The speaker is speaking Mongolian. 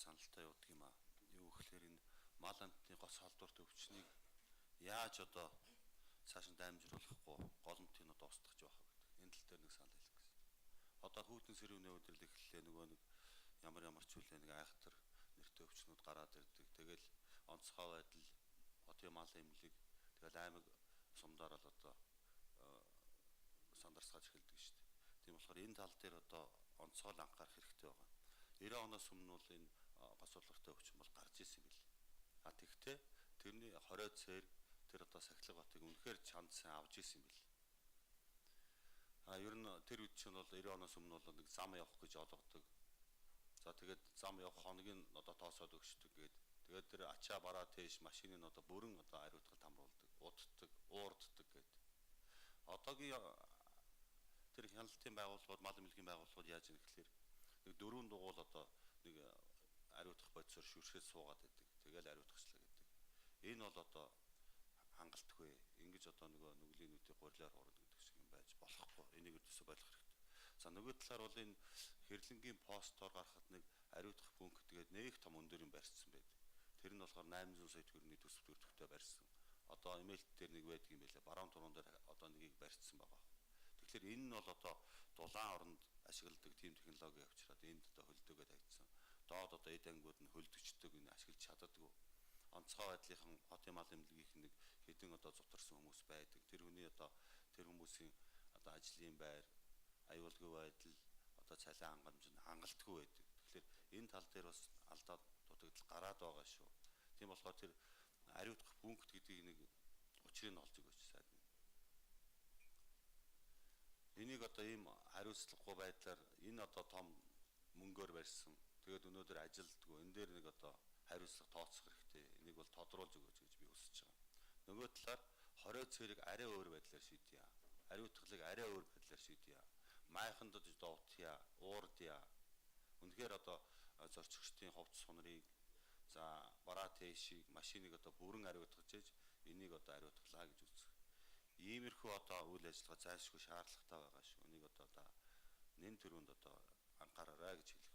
саналтай явдаг юм аа. Юу гэхээр энэ мал амтны гос халдварт өвчнийг яаж одоо цааш нь дамжруулахгүй голомтын одоо устгах жоох гэдэг. Энэ тал дээр нэг санал хэлэх гэсэн. Одоо хүүтэн сэрүүний өдрөл эхлэлээ нөгөө нэг ямар ч үл нэг айхтар нэртэй өвчнүүд гараад ирдэг. Тэгэл онцгой байдал хотын мал эмнэлэг тэгэл аймаг сумдаар л одоо сандарсгаж эхэлдэг шүү дээ. Тийм болохоор энэ тал дээр одоо онцгой анхаарах хэрэгтэй байгаа. 90 оноос өмнө бол энэ гос халдвартай өвчин бол гарч ирсэн юм бил. А тэгтээ тэрний 20 цээр тэр одоо сахилга батыг үнэхээр чанд сайн авч ирсэн юм бил. А ер нь тэр үед чинь бол 90 оноос өмнө бол нэг зам явах гэж олгодог. За тэгээд зам явах хоногийг одоо тоосоод өгчдөг гээд тэгээд тэр ачаа бараа тээш машиныг одоо бүрэн одоо ариутгал хамруулдаг, уддаг, уурддаг гээд. Одоогийн тэр хяналтын байгууллагууд, мал эмнэлгийн байгууллагууд яаж юм гэхээр нэг дөрвөн дугуйл одоо нэг ариутгах бодисоор шүршээд суугаад байдаг. Тэгэл ариутгачлаа гэдэг. Энэ бол одоо хангалтгүй. Ингэж одоо нүглийн нүдийг гурилаар хуурдаг гэдэг шиг юм байж болохгүй. Энийг өдөөсөө ойлгох хэрэгтэй. За нөгөө талаар бол энэ хэрлэнгийн постоор гарахад нэг ариутгах пункт гэдэг нэг том өндөр юм барьсан байдаг. Тэр нь болохоор 800 сая төгрөгийн төсөв төртөгтэй барьсан. Одоо имэйлт дээр нэг байдаг юм байлаа. Баруун туруун дээр одоо нэгийг барьсан байгаа. Тэгэхээр энэ нь бол одоо дулаан оронд ашигладаг тийм технологи авчираад энд одоо хөлдөөгөө тавьчихсан. Доод одоо эд ангиуд нь хөлдөгчдөг энэ ашиглаж чаддаггүй. Онцгой байдлынхан хотын мал эмнэлгийнх нэг хэдэн одоо зутарсан хүмүүс байдаг. Тэр хүний одоо тэр хүмүүсийн одоо ажлын байр, аюулгүй байдал, одоо цалин хангамж нь хангалтгүй байдаг. Тэгэхээр энэ тал дээр бас алдаа дутагдал гараад байгаа шүү. Тийм болохоор тэр ариутгах пункт гэдгийг нэг учрыг нь олж өгөөч сайд. Энийг одоо ийм хариуцлагагүй байдлаар энэ одоо том мөнгөөр барьсан. Тэгээд өнөөдөр ажилддаг. Энэ дээр нэг одоо хариуцлага тооцох хэрэгтэй. Энийг бол тодруулж өгөөч гэж би хүсэж байгаа. Нөгөө талаар 20 цэрэг арай өөр байдлаар шийдье. Ариутгалыг арай өөр байдлаар шийдье. Майханд доотъя, уурдъя. Үнэхээр одоо зорчигчдын ховц сунрыг за бараа тээшийг машиныг одоо бүрэн ариутгаж ээж энийг одоо ариутглаа гэж үзэх. Иймэрхүү одоо үйл ажиллагаа зайлшгүй шаардлагатай байгаа шүү. Энийг одоо нэн төрөнд одоо анхаараарай гэж хэлэх.